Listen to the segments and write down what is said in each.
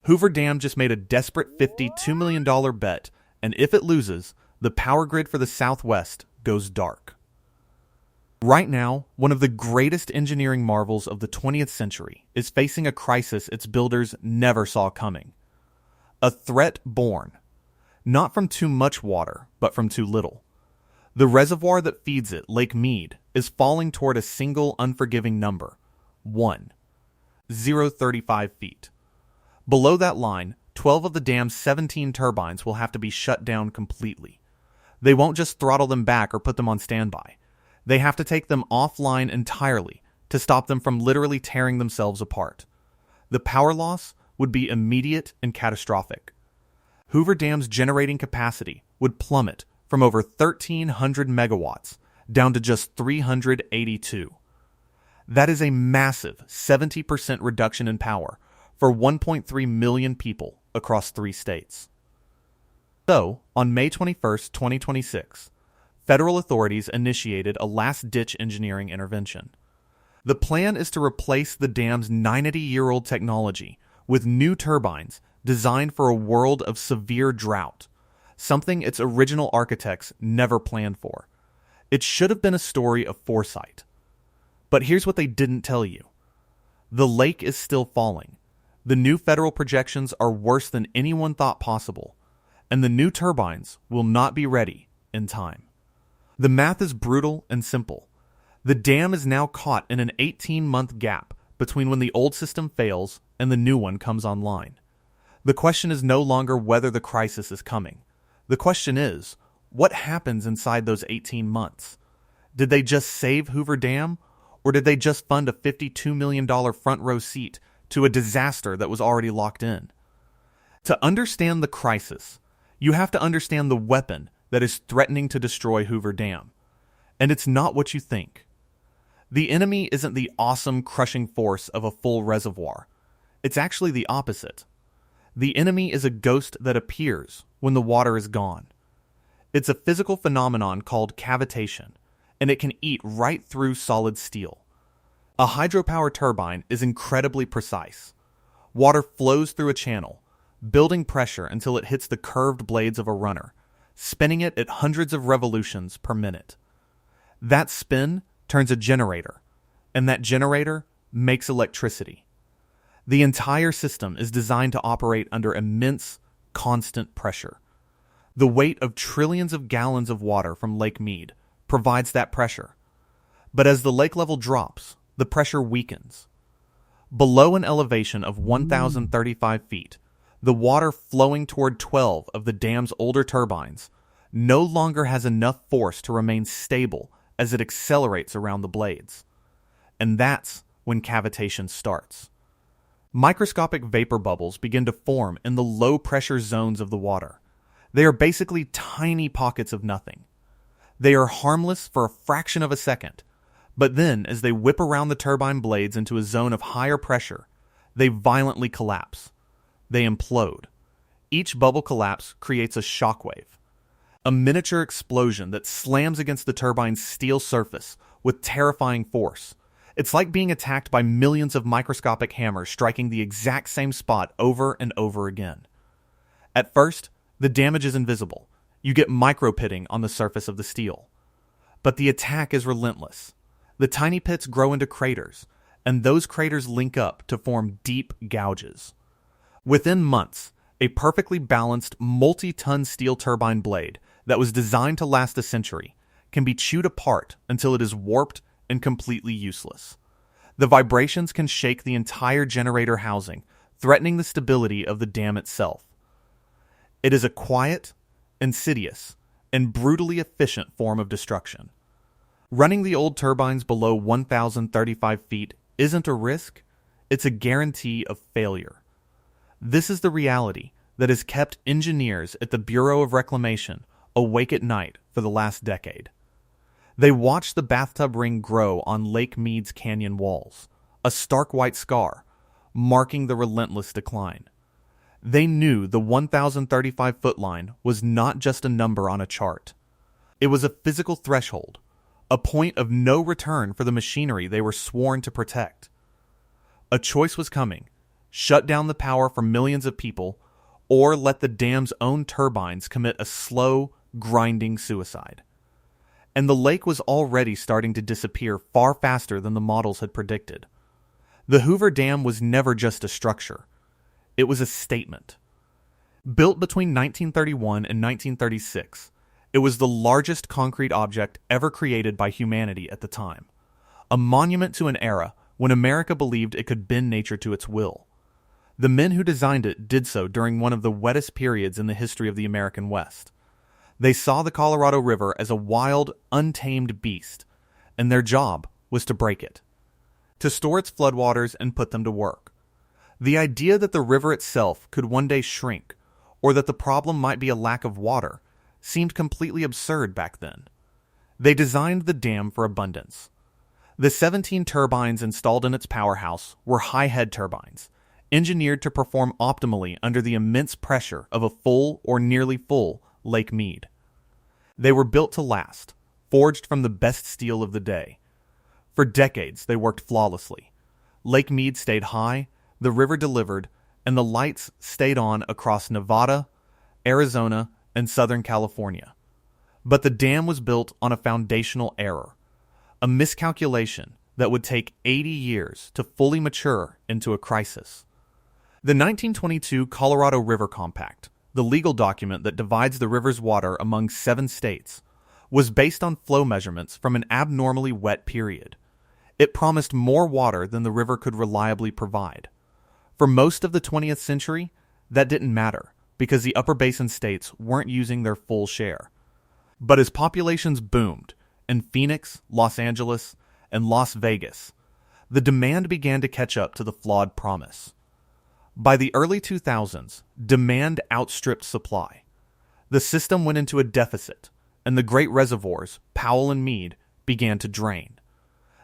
Hoover Dam just made a desperate $52 million bet, and if it loses, the power grid for the Southwest goes dark. Right now, one of the greatest engineering marvels of the 20th century is facing a crisis its builders never saw coming. A threat born, not from too much water, but from too little. The reservoir that feeds it, Lake Mead, is falling toward a single unforgiving number, 0.35 feet. Below that line, 12 of the dam's 17 turbines will have to be shut down completely. They won't just throttle them back or put them on standby. They have to take them offline entirely to stop them from literally tearing themselves apart. The power loss would be immediate and catastrophic. Hoover Dam's generating capacity would plummet from over 1,300 megawatts down to just 382. That is a massive 70% reduction in power for 1.3 million people across 3 states. So, on May 21, 2026, federal authorities initiated a last-ditch engineering intervention. The plan is to replace the dam's 90-year-old technology with new turbines designed for a world of severe drought, something its original architects never planned for. It should have been a story of foresight. But here's what they didn't tell you. The lake is still falling. The new federal projections are worse than anyone thought possible, and the new turbines will not be ready in time. The math is brutal and simple. The dam is now caught in an 18-month gap between when the old system fails and the new one comes online. The question is no longer whether the crisis is coming. The question is, what happens inside those 18 months? Did they just save Hoover Dam, or did they just fund a $52 million front row seat to a disaster that was already locked in? To understand the crisis, you have to understand the weapon that is threatening to destroy Hoover Dam. And it's not what you think. The enemy isn't the awesome crushing force of a full reservoir. It's actually the opposite. The enemy is a ghost that appears when the water is gone. It's a physical phenomenon called cavitation, and it can eat right through solid steel. A hydropower turbine is incredibly precise. Water flows through a channel, building pressure until it hits the curved blades of a runner, spinning it at hundreds of revolutions per minute. That spin turns a generator, and that generator makes electricity. The entire system is designed to operate under immense, constant pressure. The weight of trillions of gallons of water from Lake Mead provides that pressure. But as the lake level drops, the pressure weakens. Below an elevation of 1,035 feet, the water flowing toward 12 of the dam's older turbines no longer has enough force to remain stable as it accelerates around the blades. And that's when cavitation starts. Microscopic vapor bubbles begin to form in the low-pressure zones of the water. They are basically tiny pockets of nothing. They are harmless for a fraction of a second, but then as they whip around the turbine blades into a zone of higher pressure, they violently collapse. They implode. Each bubble collapse creates a shockwave, a miniature explosion that slams against the turbine's steel surface with terrifying force. It's like being attacked by millions of microscopic hammers striking the exact same spot over and over again. At first, the damage is invisible. You get micro-pitting on the surface of the steel. But the attack is relentless. The tiny pits grow into craters, and those craters link up to form deep gouges. Within months, a perfectly balanced multi-ton steel turbine blade that was designed to last a century can be chewed apart until it is warped and completely useless. The vibrations can shake the entire generator housing, threatening the stability of the dam itself. It is a quiet, insidious, and brutally efficient form of destruction. Running the old turbines below 1,035 feet isn't a risk, it's a guarantee of failure. This is the reality that has kept engineers at the Bureau of Reclamation awake at night for the last decade. They watched the bathtub ring grow on Lake Mead's canyon walls, a stark white scar, marking the relentless decline. They knew the 1,035-foot line was not just a number on a chart. It was a physical threshold, a point of no return for the machinery they were sworn to protect. A choice was coming: shut down the power for millions of people, or let the dam's own turbines commit a slow, grinding suicide. And the lake was already starting to disappear far faster than the models had predicted. The Hoover Dam was never just a structure. It was a statement. Built between 1931 and 1936, it was the largest concrete object ever created by humanity at the time. A monument to an era when America believed it could bend nature to its will. The men who designed it did so during one of the wettest periods in the history of the American West. They saw the Colorado River as a wild, untamed beast, and their job was to break it, to store its floodwaters and put them to work. The idea that the river itself could one day shrink, or that the problem might be a lack of water, seemed completely absurd back then. They designed the dam for abundance. The 17 turbines installed in its powerhouse were high-head turbines, engineered to perform optimally under the immense pressure of a full or nearly full Lake Mead. They were built to last, forged from the best steel of the day. For decades, they worked flawlessly. Lake Mead stayed high, the river delivered, and the lights stayed on across Nevada, Arizona, and Southern California. But the dam was built on a foundational error, a miscalculation that would take 80 years to fully mature into a crisis. The 1922 Colorado River Compact, the legal document that divides the river's water among 7 states, was based on flow measurements from an abnormally wet period. It promised more water than the river could reliably provide. For most of the 20th century, that didn't matter, because the upper basin states weren't using their full share. But as populations boomed in Phoenix, Los Angeles, and Las Vegas, the demand began to catch up to the flawed promise. By the early 2000s, demand outstripped supply. The system went into a deficit, and the great reservoirs, Powell and Mead, began to drain.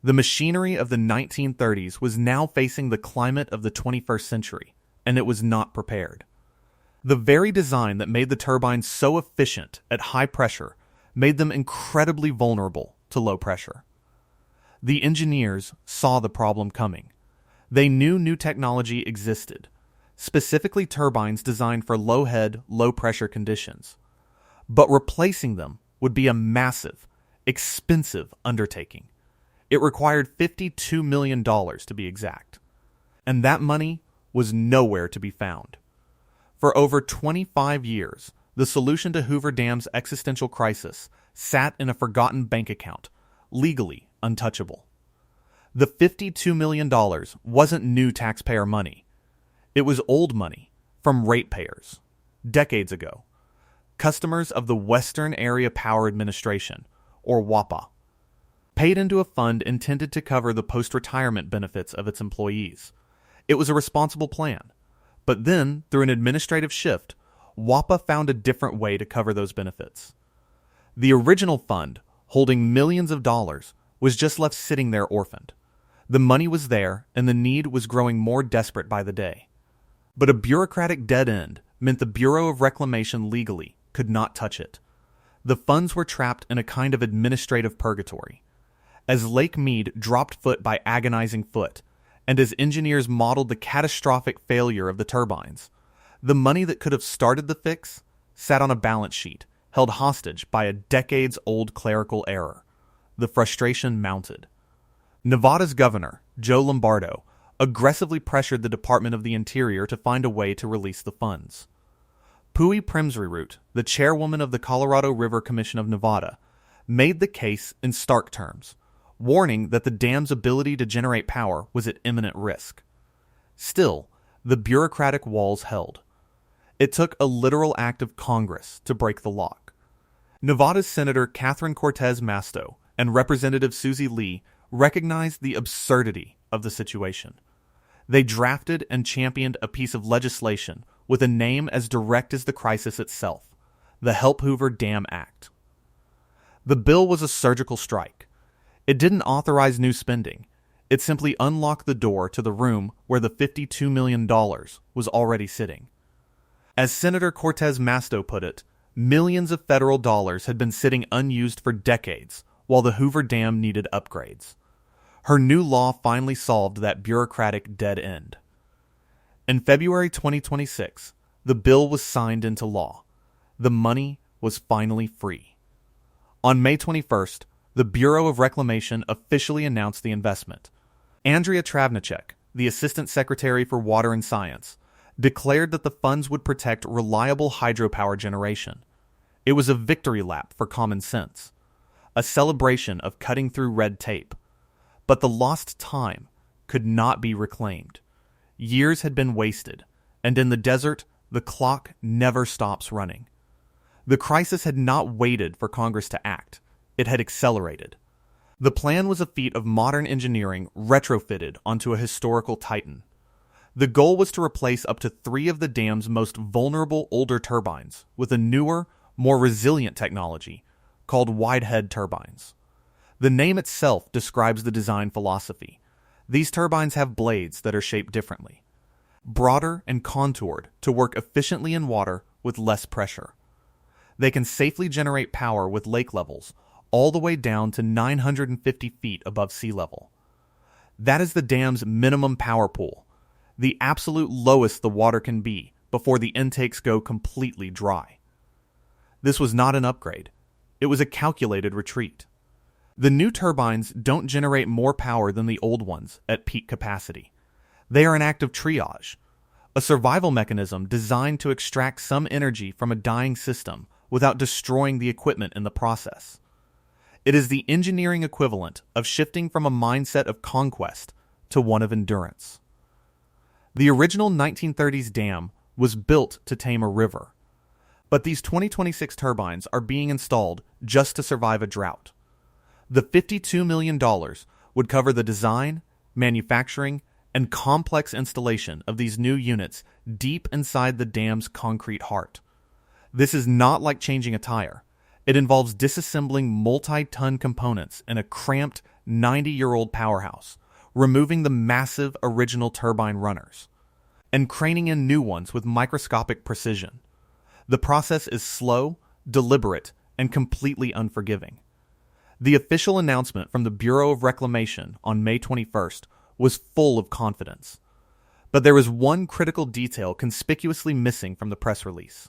The machinery of the 1930s was now facing the climate of the 21st century, and it was not prepared. The very design that made the turbines so efficient at high pressure made them incredibly vulnerable to low pressure. The engineers saw the problem coming. They knew new technology existed, specifically turbines designed for low-head, low-pressure conditions. But replacing them would be a massive, expensive undertaking. It required $52 million to be exact. And that money was nowhere to be found. For over 25 years, the solution to Hoover Dam's existential crisis sat in a forgotten bank account, legally untouchable. The $52 million wasn't new taxpayer money. It was old money from ratepayers, decades ago, customers of the Western Area Power Administration, or WAPA, paid into a fund intended to cover the post-retirement benefits of its employees. It was a responsible plan. But then, through an administrative shift, WAPA found a different way to cover those benefits. The original fund, holding millions of dollars, was just left sitting there orphaned. The money was there, and the need was growing more desperate by the day. But a bureaucratic dead end meant the Bureau of Reclamation legally could not touch it. The funds were trapped in a kind of administrative purgatory. As Lake Mead dropped foot by agonizing foot, and as engineers modeled the catastrophic failure of the turbines, the money that could have started the fix sat on a balance sheet, held hostage by a decades-old clerical error. The frustration mounted. Nevada's governor, Joe Lombardo, aggressively pressured the Department of the Interior to find a way to release the funds. Pui Primsrud, the chairwoman of the Colorado River Commission of Nevada, made the case in stark terms, warning that the dam's ability to generate power was at imminent risk. Still, the bureaucratic walls held. It took a literal act of Congress to break the lock. Nevada's Senator Catherine Cortez Masto and Representative Susie Lee recognized the absurdity of the situation. They drafted and championed a piece of legislation with a name as direct as the crisis itself, the Help Hoover Dam Act. The bill was a surgical strike. It didn't authorize new spending. It simply unlocked the door to the room where the $52 million was already sitting. As Senator Cortez Masto put it, millions of federal dollars had been sitting unused for decades while the Hoover Dam needed upgrades. Her new law finally solved that bureaucratic dead end. In February 2026, the bill was signed into law. The money was finally free. On May 21st, the Bureau of Reclamation officially announced the investment. Andrea Travnicek, the Assistant Secretary for Water and Science, declared that the funds would protect reliable hydropower generation. It was a victory lap for common sense, a celebration of cutting through red tape. But the lost time could not be reclaimed. Years had been wasted, and in the desert, the clock never stops running. The crisis had not waited for Congress to act. It had accelerated. The plan was a feat of modern engineering retrofitted onto a historical titan. The goal was to replace up to 3 of the dam's most vulnerable older turbines with a newer, more resilient technology called wide-head turbines. The name itself describes the design philosophy. These turbines have blades that are shaped differently, broader and contoured to work efficiently in water with less pressure. They can safely generate power with lake levels all the way down to 950 feet above sea level. That is the dam's minimum power pool, the absolute lowest the water can be before the intakes go completely dry. This was not an upgrade. It was a calculated retreat. The new turbines don't generate more power than the old ones at peak capacity. They are an act of triage, a survival mechanism designed to extract some energy from a dying system without destroying the equipment in the process. It is the engineering equivalent of shifting from a mindset of conquest to one of endurance. The original 1930s dam was built to tame a river, but these 2026 turbines are being installed just to survive a drought. The $52 million would cover the design, manufacturing, and complex installation of these new units deep inside the dam's concrete heart. This is not like changing a tire. It involves disassembling multi-ton components in a cramped 90-year-old powerhouse, removing the massive original turbine runners, and craning in new ones with microscopic precision. The process is slow, deliberate, and completely unforgiving. The official announcement from the Bureau of Reclamation on May 21st was full of confidence. But there was one critical detail conspicuously missing from the press release: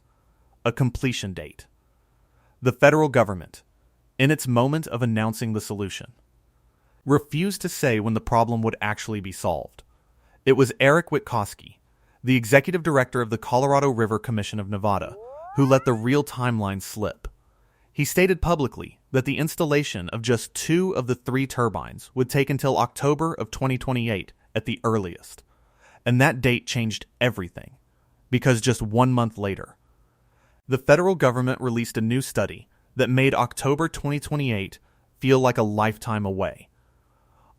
a completion date. The federal government, in its moment of announcing the solution, refused to say when the problem would actually be solved. It was Eric Witkowski, the executive director of the Colorado River Commission of Nevada, who let the real timeline slip. He stated publicly that the installation of just 2 of the 3 turbines would take until October of 2028 at the earliest. And that date changed everything, because just 1 month later, the federal government released a new study that made October 2028 feel like a lifetime away.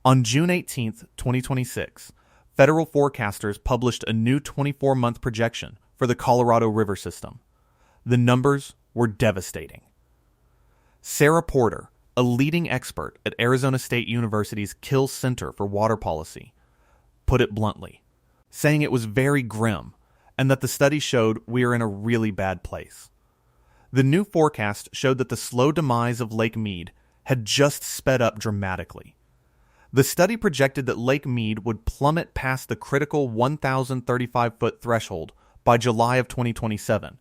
On June 18, 2026, federal forecasters published a new 24-month projection for the Colorado River system. The numbers were devastating. Sarah Porter, a leading expert at Arizona State University's Kill Center for Water Policy, put it bluntly, saying it was very grim and that the study showed we are in a really bad place. The new forecast showed that the slow demise of Lake Mead had just sped up dramatically. The study projected that Lake Mead would plummet past the critical 1,035-foot threshold by July of 2027,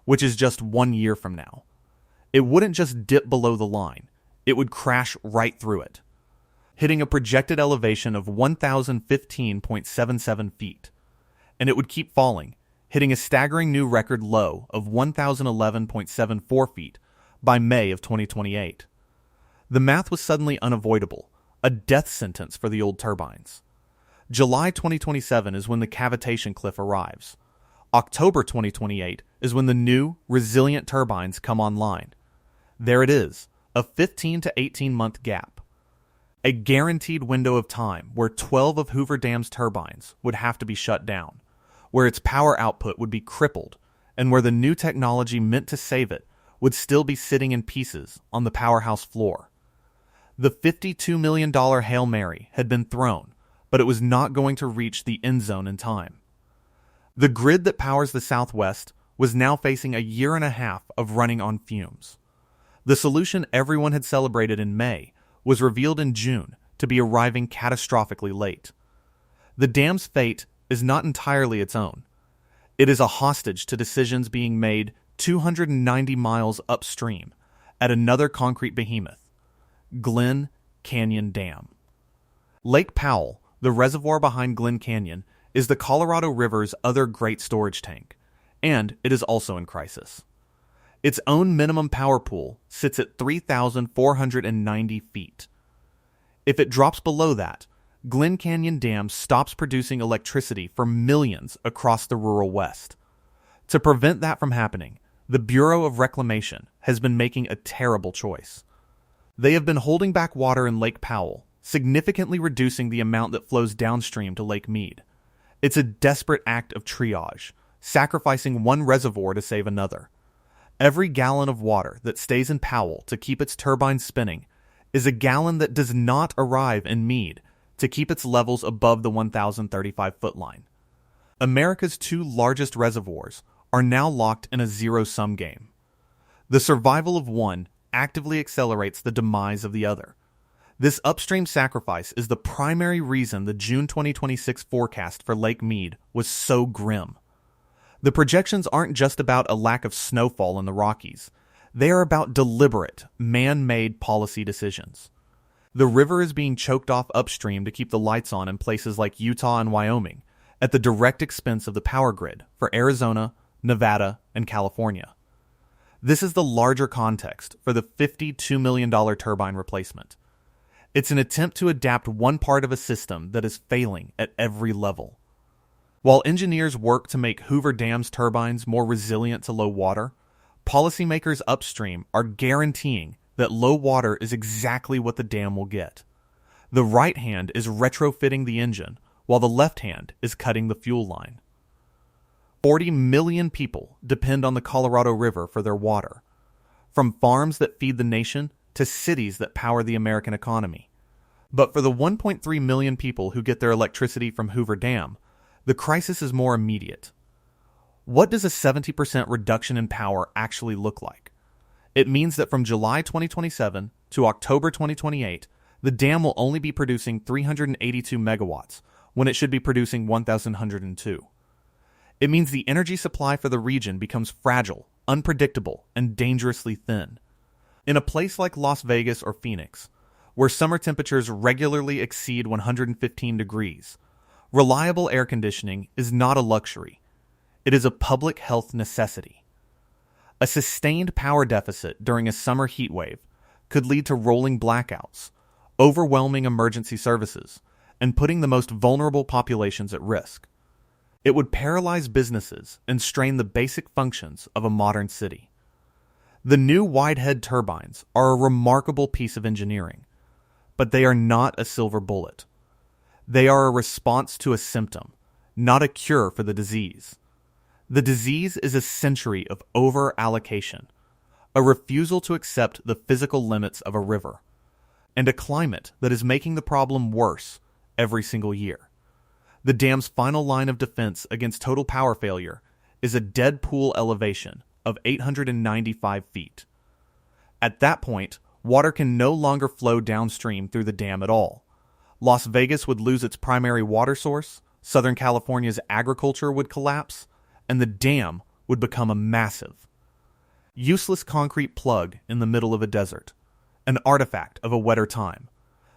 which is just 1 year from now. It wouldn't just dip below the line, it would crash right through it, hitting a projected elevation of 1,015.77 feet. And it would keep falling, hitting a staggering new record low of 1,011.74 feet by May of 2028. The math was suddenly unavoidable, a death sentence for the old turbines. July 2027 is when the cavitation cliff arrives. October 2028 is when the new, resilient turbines come online. There it is, a 15 to 18-month gap. A guaranteed window of time where 12 of Hoover Dam's turbines would have to be shut down, where its power output would be crippled, and where the new technology meant to save it would still be sitting in pieces on the powerhouse floor. The $52 million Hail Mary had been thrown, but it was not going to reach the end zone in time. The grid that powers the Southwest was now facing a year and a half of running on fumes. The solution everyone had celebrated in May was revealed in June to be arriving catastrophically late. The dam's fate is not entirely its own. It is a hostage to decisions being made 290 miles upstream at another concrete behemoth, Glen Canyon Dam. Lake Powell, the reservoir behind Glen Canyon, is the Colorado River's other great storage tank, and it is also in crisis. Its own minimum power pool sits at 3,490 feet. If it drops below that, Glen Canyon Dam stops producing electricity for millions across the rural West. To prevent that from happening, the Bureau of Reclamation has been making a terrible choice. They have been holding back water in Lake Powell, significantly reducing the amount that flows downstream to Lake Mead. It's a desperate act of triage, sacrificing one reservoir to save another. Every gallon of water that stays in Powell to keep its turbines spinning is a gallon that does not arrive in Mead to keep its levels above the 1,035-foot line. America's two largest reservoirs are now locked in a zero-sum game. The survival of one actively accelerates the demise of the other. This upstream sacrifice is the primary reason the June 2026 forecast for Lake Mead was so grim. The projections aren't just about a lack of snowfall in the Rockies. They are about deliberate, man-made policy decisions. The river is being choked off upstream to keep the lights on in places like Utah and Wyoming, at the direct expense of the power grid for Arizona, Nevada, and California. This is the larger context for the $52 million turbine replacement. It's an attempt to adapt one part of a system that is failing at every level. While engineers work to make Hoover Dam's turbines more resilient to low water, policymakers upstream are guaranteeing that low water is exactly what the dam will get. The right hand is retrofitting the engine, while the left hand is cutting the fuel line. 40 million people depend on the Colorado River for their water, from farms that feed the nation to cities that power the American economy. But for the 1.3 million people who get their electricity from Hoover Dam, the crisis is more immediate. What does a 70% reduction in power actually look like? It means that from July 2027 to October 2028, the dam will only be producing 382 megawatts when it should be producing 1,102. It means the energy supply for the region becomes fragile, unpredictable, and dangerously thin. In a place like Las Vegas or Phoenix, where summer temperatures regularly exceed 115 degrees, reliable air conditioning is not a luxury. It is a public health necessity. A sustained power deficit during a summer heat wave could lead to rolling blackouts, overwhelming emergency services, and putting the most vulnerable populations at risk. It would paralyze businesses and strain the basic functions of a modern city. The new wide-head turbines are a remarkable piece of engineering, but they are not a silver bullet. They are a response to a symptom, not a cure for the disease. The disease is a century of over-allocation, a refusal to accept the physical limits of a river, and a climate that is making the problem worse every single year. The dam's final line of defense against total power failure is a dead pool elevation of 895 feet. At that point, water can no longer flow downstream through the dam at all. Las Vegas would lose its primary water source, Southern California's agriculture would collapse, and the dam would become a massive, useless concrete plug in the middle of a desert, an artifact of a wetter time.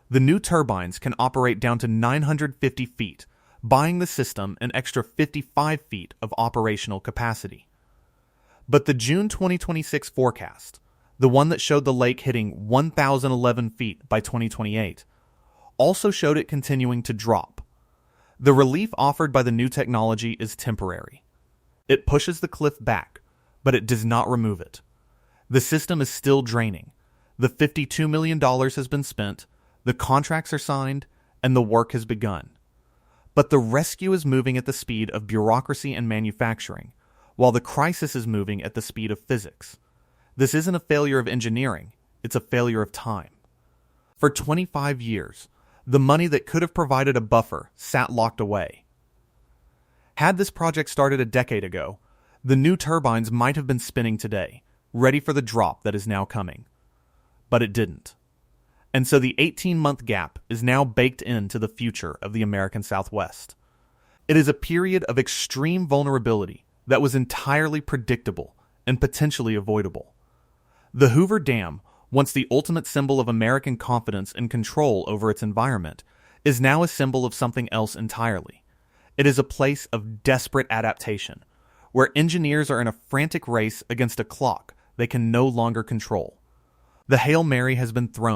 The new turbines can operate down to 950 feet, buying the system an extra 55 feet of operational capacity. But the June 2026 forecast, the one that showed the lake hitting 1,011 feet by 2028, also showed it continuing to drop. The relief offered by the new technology is temporary. It pushes the cliff back, but it does not remove it. The system is still draining. The $52 million has been spent, the contracts are signed, and the work has begun. But the rescue is moving at the speed of bureaucracy and manufacturing, while the crisis is moving at the speed of physics. This isn't a failure of engineering, it's a failure of time. For 25 years, the money that could have provided a buffer sat locked away. Had this project started a decade ago, the new turbines might have been spinning today, ready for the drop that is now coming. But it didn't. And so the 18-month gap is now baked into the future of the American Southwest. It is a period of extreme vulnerability that was entirely predictable and potentially avoidable. The Hoover Dam, once the ultimate symbol of American confidence and control over its environment, is now a symbol of something else entirely. It is a place of desperate adaptation, where engineers are in a frantic race against a clock they can no longer control. The Hail Mary has been thrown.